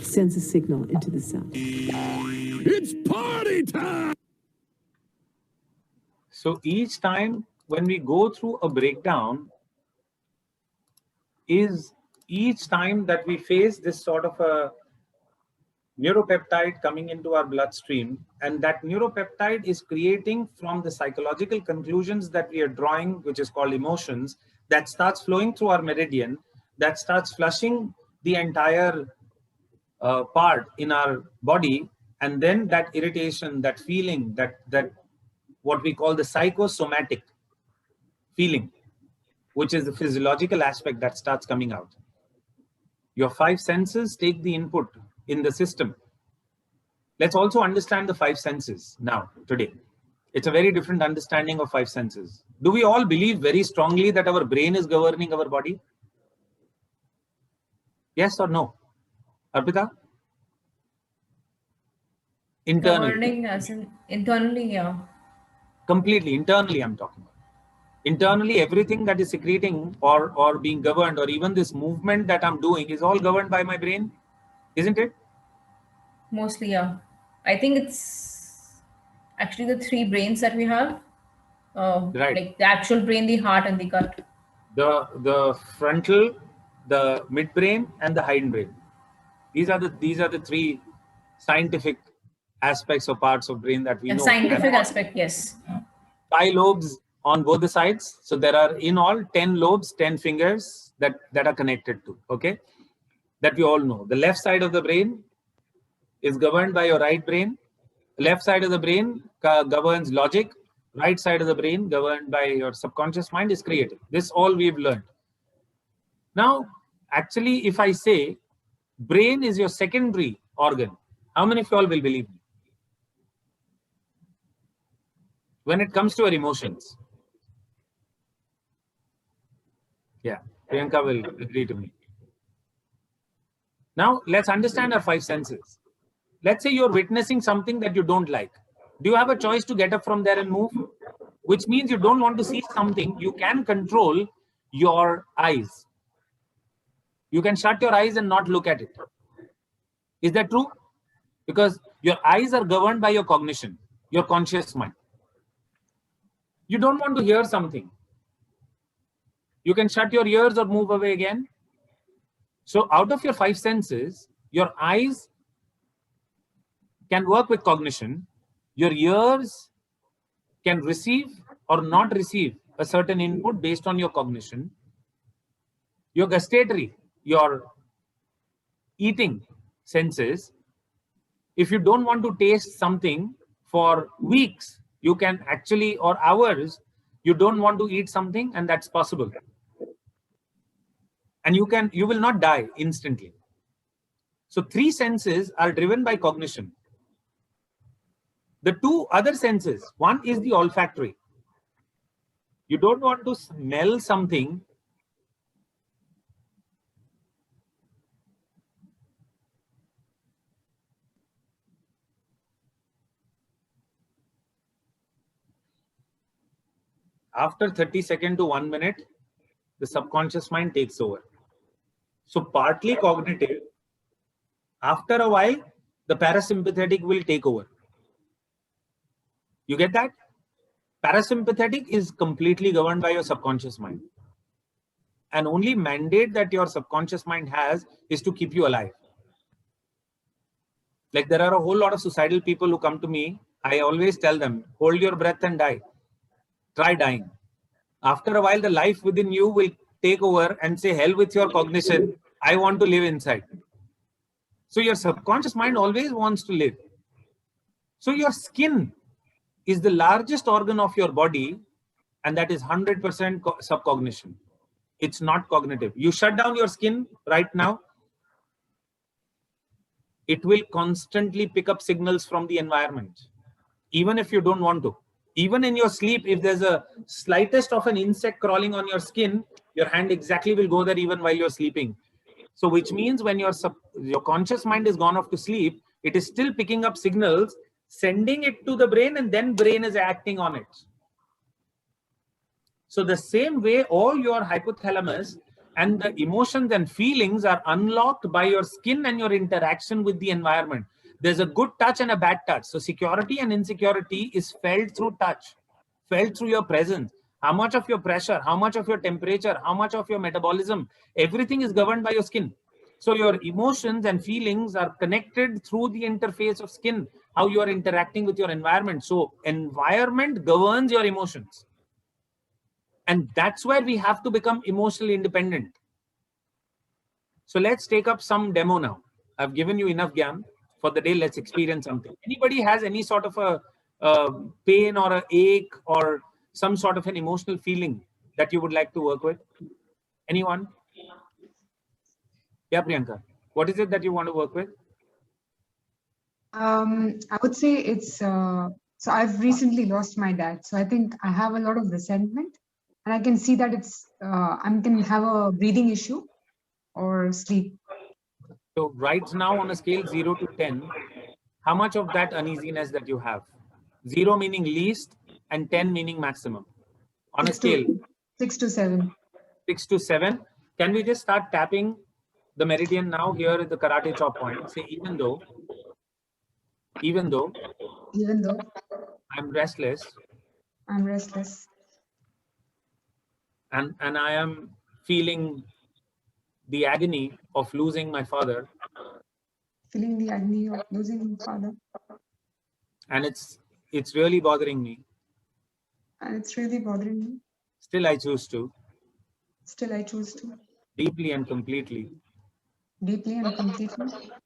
sends a signal into the cell. It's party time! So each time when we go through a breakdown, is each time that we face this sort of a neuropeptide coming into our bloodstream, and that neuropeptide is creating from the psychological conclusions that we are drawing, which is called emotions, that starts flowing through our meridian, that starts flushing the entire part in our body, and then that irritation, that feeling, that what we call the psychosomatic feeling, which is the physiological aspect that starts coming out. Your five senses take the input in the system. Let's also understand the five senses now, today. It's a very different understanding of five senses. Do we all believe very strongly that our brain is governing our body? Yes or no? Arpita? Internally. Governing as in internally, yeah. Completely, internally I'm talking about. Internally, everything that is secreting or being governed, or even this movement that I'm doing, is all governed by my brain, isn't it? Mostly, yeah. I think it's actually the three brains that we have. Right. Like the actual brain, the heart, and the gut. The frontal, the midbrain, and the hindbrain. These are the three scientific aspects or parts of brain that we know. Scientific aspect, yes. 5 lobes on both the sides. So there are in all 10 lobes, 10 fingers that are connected to, okay? That we all know. The left side of the brain is governed by your right brain. The left side of the brain governs logic. Right side of the brain governed by your subconscious mind is creative. This all we've learned. Now, actually, if I say brain is your secondary organ, how many of you all will believe me? When it comes to your emotions. Yeah, Priyanka will agree to me. Now, let's understand our 5 senses. Let's say you're witnessing something that you don't like. Do you have a choice to get up from there and move? Which means you don't want to see something. You can control your eyes. You can shut your eyes and not look at it. Is that true? Because your eyes are governed by your cognition, your conscious mind. You don't want to hear something. You can shut your ears or move away again. So out of your 5 senses, your eyes can work with cognition. Your ears can receive or not receive a certain input based on your cognition. Your gustatory, your eating senses, if you don't want to taste something for weeks, you can actually, or hours, you don't want to eat something, and that's possible. And you will not die instantly. So 3 senses are driven by cognition. The 2 other senses, one is the olfactory. You don't want to smell something after 30 seconds to 1 minute, the subconscious mind takes over. So partly cognitive, after a while, the parasympathetic will take over. You get that? Parasympathetic is completely governed by your subconscious mind. And only mandate that your subconscious mind has is to keep you alive. Like there are a whole lot of suicidal people who come to me. I always tell them, hold your breath and die. Try dying. After a while, the life within you will take over and say, hell with your cognition. I want to live inside. So your subconscious mind always wants to live. So your skin is the largest organ of your body, and that is 100% subcognition. It's not cognitive. You shut down your skin right now, it will constantly pick up signals from the environment, even if you don't want to. Even in your sleep, if there's a slightest of an insect crawling on your skin, your hand exactly will go there even while you're sleeping. So which means when your conscious mind is gone off to sleep, it is still picking up signals, sending it to the brain, and then brain is acting on it. So the same way, all your hypothalamus and the emotions and feelings are unlocked by your skin and your interaction with the environment. There's a good touch and a bad touch. So security and insecurity is felt through touch, felt through your presence. How much of your pressure, how much of your temperature, how much of your metabolism, everything is governed by your skin. So your emotions and feelings are connected through the interface of skin, how you are interacting with your environment. So environment governs your emotions. And that's where we have to become emotionally independent. So let's take up some demo now. I've given you enough gyan for the day. Let's experience something. Anybody has any sort of a pain or an ache or some sort of an emotional feeling that you would like to work with? Anyone? Yeah, Priyanka. What is it that you want to work with? I would say it's, so I've recently lost my dad. So I think I have a lot of resentment, and I can see that it's, I can have a breathing issue or sleep. So right now on a scale 0 to 10, how much of that uneasiness that you have? 0 meaning least and 10 meaning maximum. On a scale 6 to 7. 6 to 7. Can we just start tapping the meridian now here at the karate chop point? Say even though I'm restless. And I am feeling the agony of losing my father. Feeling the agony of losing my father. And it's really bothering me. Still I choose to. Deeply and completely.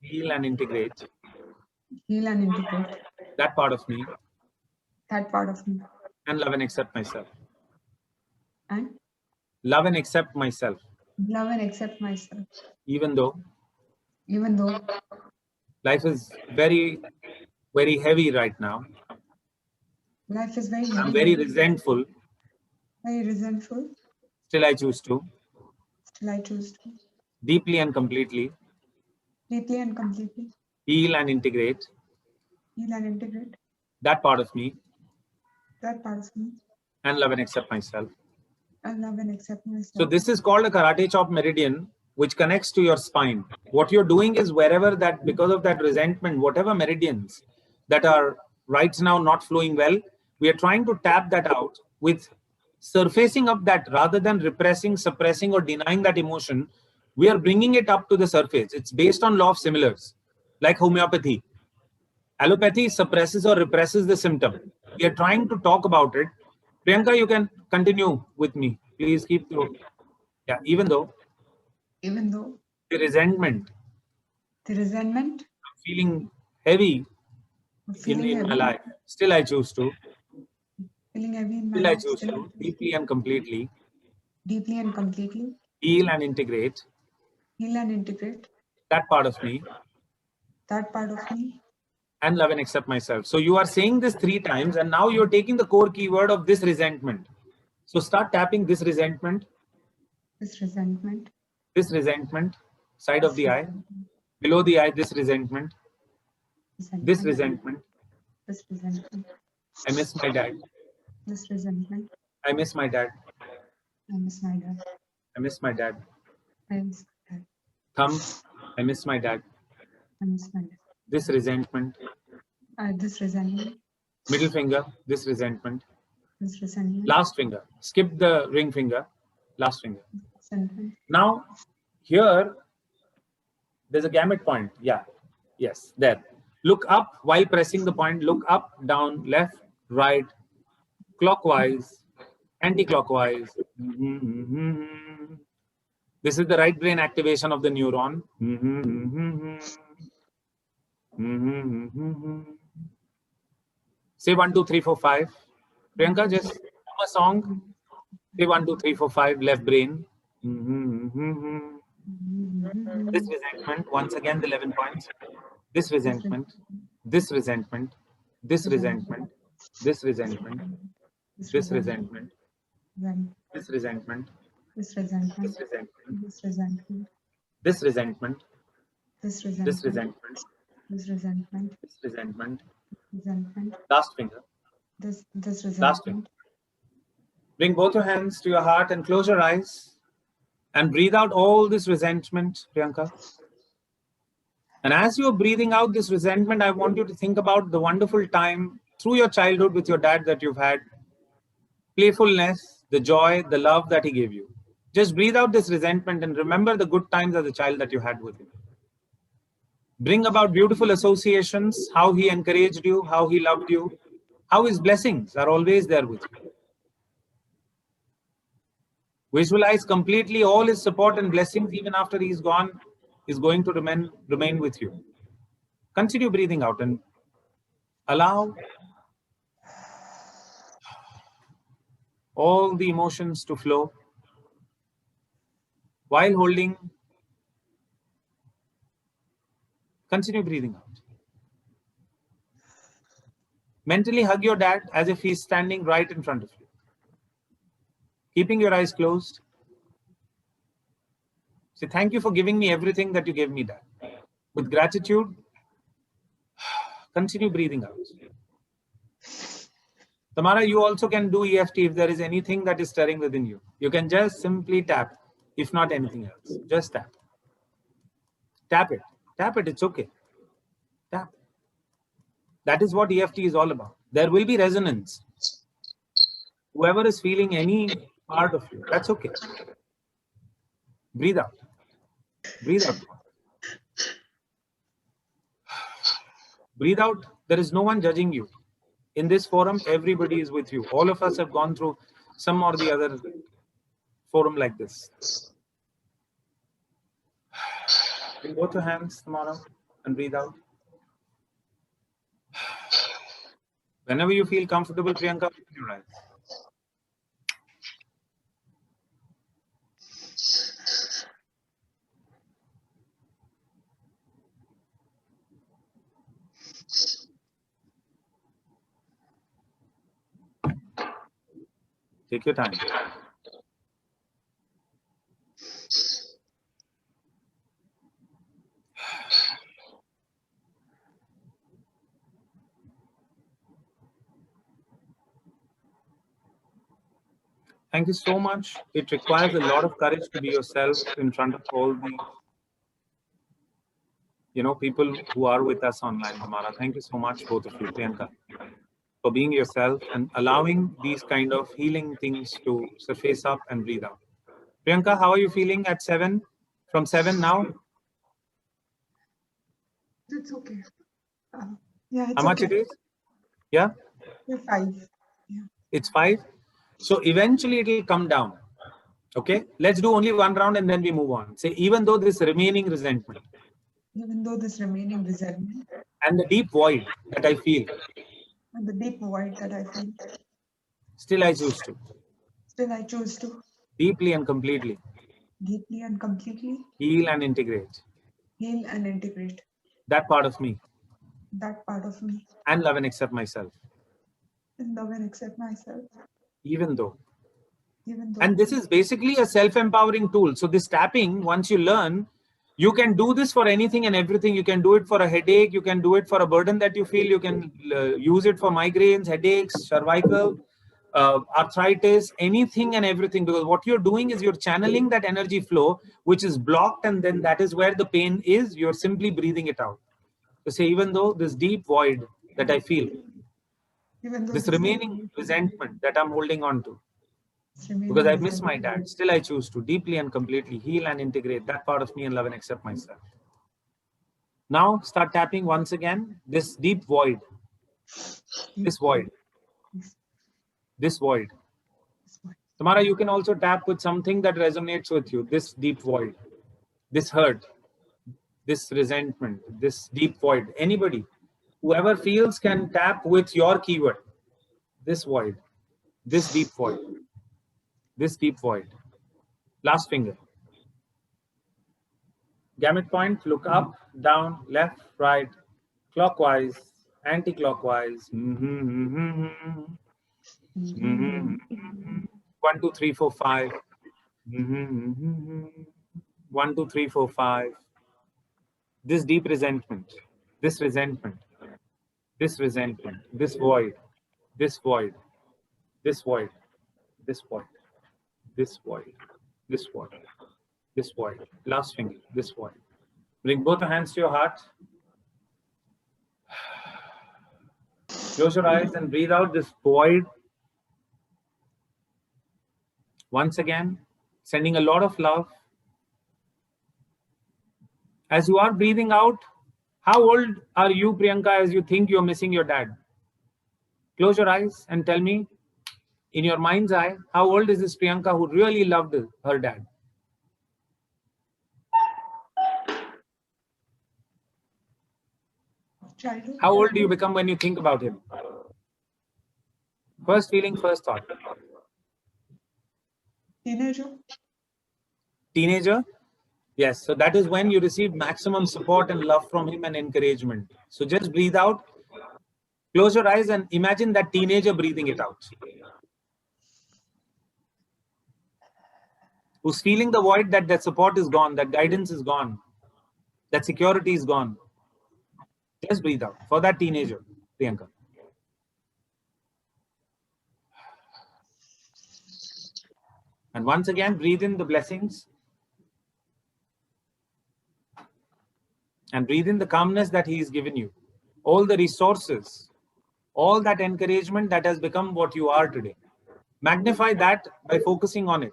Heal and integrate. That part of me. And love and accept myself. Love and accept myself. Love and accept myself. Even though life is very, very heavy right now. Life is very heavy. I'm very resentful. Very resentful. Still I choose to. Still I choose to. Deeply and completely. Deeply and completely. Heal and integrate. Heal and integrate. That part of me. That part of me. And love and accept myself. And love and accept myself. So this is called a karate chop meridian, which connects to your spine. What you're doing is wherever that, because of that resentment, whatever meridians that are right now not flowing well, we are trying to tap that out with surfacing up that rather than repressing, suppressing, or denying that emotion. We are bringing it up to the surface. It's based on law of similars, like homeopathy. Allopathy suppresses or represses the symptom. We are trying to talk about it. Priyanka, you can continue with me. Please keep through. Yeah, even though the resentment, I'm feeling heavy in my life, still I choose to. Feeling heavy in my Still I life. choose to deeply and completely heal and integrate that part of me. And love and accept myself. So you are saying this 3 times, and now you're taking the core keyword of this resentment. So start tapping this resentment. This resentment, side of the eye, below the eye, this resentment. This resentment. I miss my dad. This resentment. I miss my dad. I miss my dad. I miss my dad. I miss my dad. Thumb, I miss my dad. I miss my dad. This resentment. This resentment. Middle finger, this resentment. This resentment. Last finger. Skip the ring finger. Last finger. Resentment. Now, here, there's a gamut point. Yeah. Yes, there. Look up while pressing the point. Look up, down, left, right, clockwise, anti-clockwise. This is the right brain activation of the neuron. Say 1, 2, 3, 4, 5. Priyanka, just hum a song. Say 1, 2, 3, 4, 5. Left brain. This resentment. Once again, the 11 points. This resentment. This resentment. This resentment. This resentment. This resentment. This resentment. This resentment. This resentment. This resentment. This resentment. This This resentment. resentment. This resentment. This resentment. Resentment. Last finger. This Last resentment. finger. Bring both your hands to your heart and close your eyes and breathe out all this resentment, Priyanka. And as you're breathing out this resentment, I want you to think about the wonderful time through your childhood with your dad that you've had. Playfulness, the joy, the love that he gave you. Just breathe out this resentment and remember the good times as a child that you had with him. Bring about beautiful associations, how he encouraged you, how he loved you, how his blessings are always there with you. Visualize completely all his support and blessings even after he's gone, is going to remain with you. Continue breathing out and allow all the emotions to flow while holding. Continue breathing out. Mentally hug your dad as if he's standing right in front of you. Keeping your eyes closed. Say, thank you for giving me everything that you gave me, Dad. With gratitude, continue breathing out. Tamara, you also can do EFT if there is anything that is stirring within you. You can just simply tap, if not anything else. Just tap. Tap it. Tap it. It's okay. Tap. That is what EFT is all about. There will be resonance. Whoever is feeling any part of you, that's okay. Breathe out. Breathe out. Breathe out. There is no one judging you. In this forum, everybody is with you. All of us have gone through some or the other forum like this. Bring both your hands tomorrow and breathe out. Whenever you feel comfortable, Priyanka, open your eyes. Take your time. Thank you so much. It requires a lot of courage to be yourself in front of all the, people who are with us online, Tamara. Thank you so much, both of you, Priyanka, for being yourself and allowing these kind of healing things to surface up and breathe out. Priyanka, how are you feeling at 7? From 7 now? It's okay. Yeah, it's How much okay. it is? Yeah? Yeah, 5. Yeah. It's 5. So eventually it will come down. Okay, let's do only one round and then we move on. Say, even though this remaining resentment Even though this remaining resentment and the deep void that I feel, and the deep void that I feel, still I choose to. still I choose to Deeply and completely deeply and completely heal and integrate heal and integrate that part of me that part of me and love and accept myself. and love and accept myself, Even though. even though. And this is basically a self-empowering tool. So this tapping, once you learn, you can do this for anything and everything. You can do it for a headache. You can do it for a burden that you feel. You can use it for migraines, headaches, cervical, arthritis, anything and everything. Because what you're doing is you're channeling that energy flow, which is blocked. And then that is where the pain is. You're simply breathing it out. So say, even though this deep void that I feel, Even though this remaining resentment that I'm holding on to, remaining because I miss my resentment, dad, still I choose to deeply and completely heal and integrate that part of me and love and accept myself. Now start tapping once again, this deep void, this void, this void. Tamara, you can also tap with something that resonates with you, this deep void, this hurt, this resentment, this deep void. Anybody, whoever feels can tap with your keyword, this void, this deep void, this deep void. Last finger. Gamut point, look up, down, left, right, clockwise, anti-clockwise. 1, 2, 3, 4, 5. 1, 2, 3, 4, 5. This deep resentment, this resentment, this resentment, this void, this void, this void, this void, this void, this void, this void. Last finger, this void. Bring both the hands to your heart. Close your eyes and breathe out this void. Once again, sending a lot of love. As you are breathing out, how old are you, Priyanka, as you think you're missing your dad? Close your eyes and tell me, in your mind's eye, how old is this Priyanka who really loved her dad? childhood. How old do you become when you think about him? First feeling, first thought. Teenager. Teenager? Yes, so that is when you receive maximum support and love from him and encouragement. So just breathe out, close your eyes and imagine that teenager breathing it out. Who's feeling the void that support is gone, that guidance is gone, that security is gone. Just breathe out for that teenager, Priyanka. And once again, breathe in the blessings. And breathe in the calmness that he has given you. All the resources, all that encouragement that has become what you are today. Magnify that by focusing on it.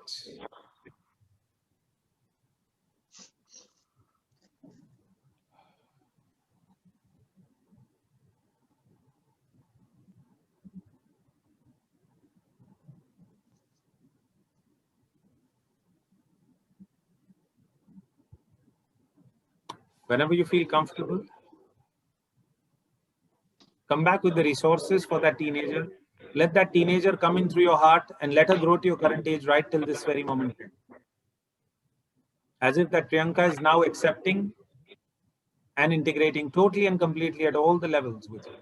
Whenever you feel comfortable, come back with the resources for that teenager. Let that teenager come in through your heart and let her grow to your current age right till this very moment. As if that Priyanka is now accepting and integrating totally and completely at all the levels with you.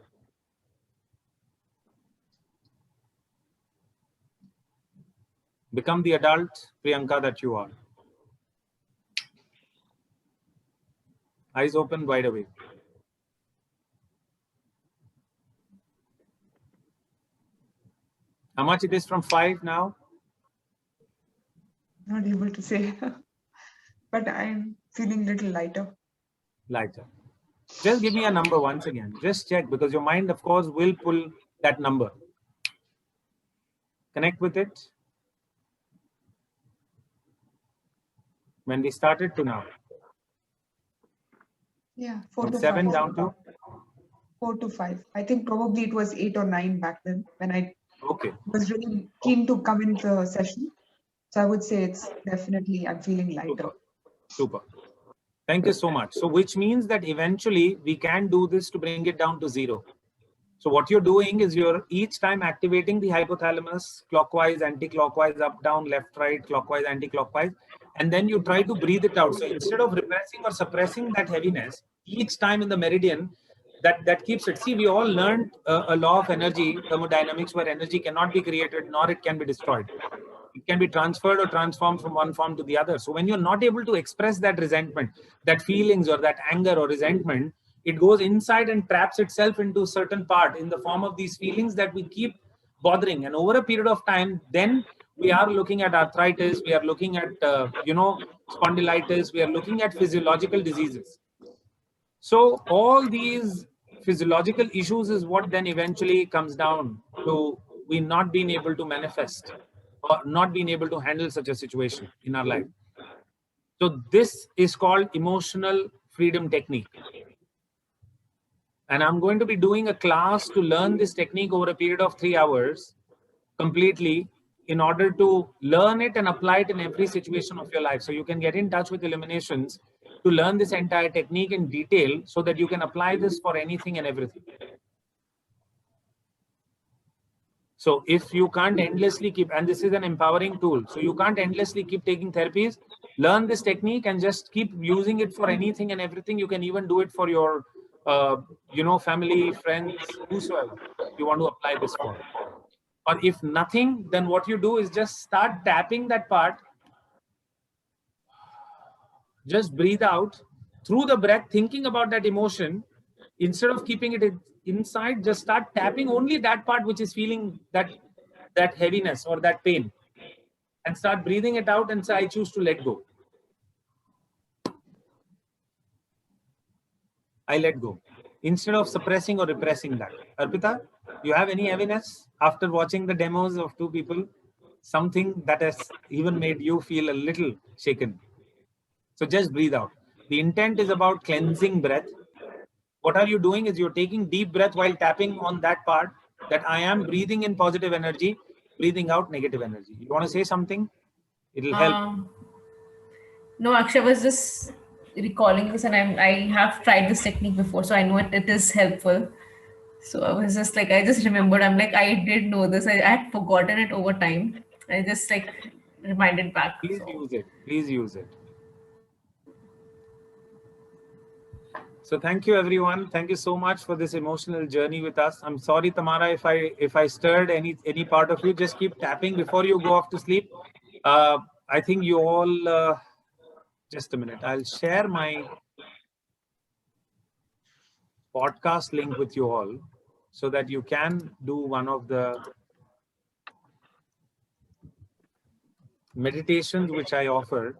Become the adult Priyanka that you are. Eyes open, wide awake. How much it is from 5 now? Not able to say, but I'm feeling a little lighter. Lighter. Just give me a number once again. Just check, because your mind, of course, will pull that number. Connect with it. When we started to now. Yeah, 4 From to 7 5. down to? 4 to 5. I think probably it was 8 or 9 back then when I Okay. was really keen to come into the session. So I would say it's definitely, I'm feeling lighter. Super. Thank you so much. So which means that eventually we can do this to bring it down to 0. So what you're doing is you're each time activating the hypothalamus clockwise, anti-clockwise, up, down, left, right, clockwise, anti-clockwise, and then you try to breathe it out. So instead of repressing or suppressing that heaviness, each time in the meridian, that keeps it. See, we all learned a law of energy, thermodynamics, where energy cannot be created nor it can be destroyed. It can be transferred or transformed from one form to the other. So when you're not able to express that resentment, that feelings or that anger or resentment, it goes inside and traps itself into a certain part in the form of these feelings that we keep bothering. And over a period of time, then we are looking at arthritis, we are looking at, spondylitis, we are looking at physiological diseases. So all these physiological issues is what then eventually comes down to we not being able to manifest or not being able to handle such a situation in our life. So this is called emotional freedom technique. And I'm going to be doing a class to learn this technique over a period of 3 hours completely in order to learn it and apply it in every situation of your life. So you can get in touch with Illuminations to learn this entire technique in detail so that you can apply this for anything and everything. So if you can't endlessly keep, and this is an empowering tool, so you can't endlessly keep taking therapies, learn this technique and just keep using it for anything and everything. You can even do it for your, family, friends, whosoever you want to apply this for. Or if nothing, then what you do is just start tapping that part. Just breathe out through the breath, thinking about that emotion. Instead of keeping it inside, just start tapping only that part which is feeling that heaviness or that pain. And start breathing it out and say, I choose to let go. I let go. Instead of suppressing or repressing that. Arpita, you have any heaviness after watching the demos of 2 people? Something that has even made you feel a little shaken. So just breathe out. The intent is about cleansing breath. What are you doing is you're taking deep breath while tapping on that part that I am breathing in positive energy, breathing out negative energy. You want to say something? It'll help. No, actually, I was just recalling this, and I have tried this technique before, so I know it is helpful. So I was just like, I just remembered, I'm like, I did know this. I had forgotten it over time. I just like reminded back. Please use it. Please use it. So thank you, everyone. Thank you so much for this emotional journey with us. I'm sorry, Tamara, if I stirred any part of you. Just keep tapping before you go off to sleep. I think you all. Just a minute. I'll share my podcast link with you all so that you can do one of the meditations which I offer.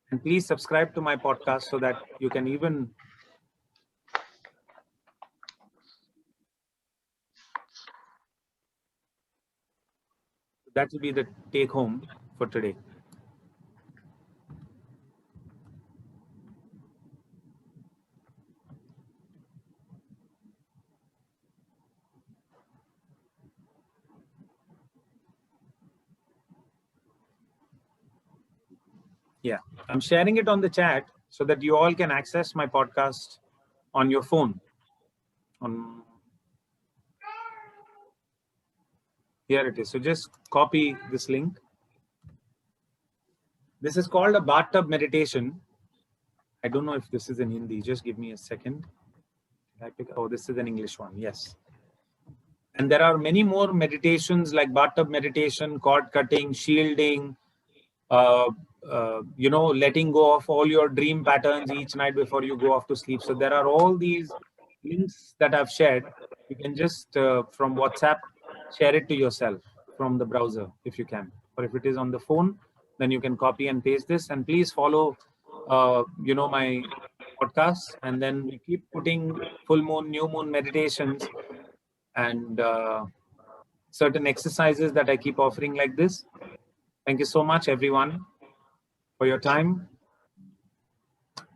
And please subscribe to my podcast so that you can even that will be the take home for today. Yeah, I'm sharing it on the chat so that you all can access my podcast on your phone. Here it is. So just copy this link. This is called a bathtub meditation. I don't know if this is in Hindi. Just give me a second. Oh, this is an English one. Yes. And there are many more meditations like bathtub meditation, cord cutting, shielding, letting go of all your dream patterns each night before you go off to sleep. So there are all these links that I've shared. You can just, from WhatsApp, share it to yourself from the browser if you can. Or if it is on the phone, then you can copy and paste this. And please follow, my podcasts. And then we keep putting full moon, new moon meditations and certain exercises that I keep offering like this. Thank you so much, everyone, for your time.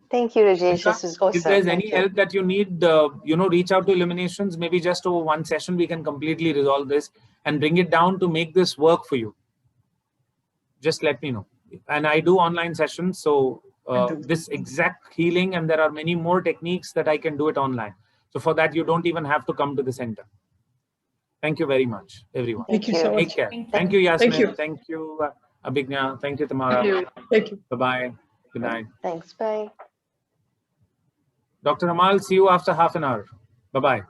Thank you, Rajesh. This is awesome. If there's any help that you need, reach out to Illuminations. Maybe just over one session, we can completely resolve this and bring it down to make this work for you. Just let me know. And I do online sessions. So this exact healing, and there are many more techniques that I can do it online. So for that, you don't even have to come to the center. Thank you very much, everyone. Thank you so much. Take care. Thank you, Yasmin. Thank you. Thank you, Abhigna. Thank you, Tamara. Thank you. Thank you. Bye-bye. Good night. Thanks. Bye. Dr. Amal, see you after half an hour. Bye-bye.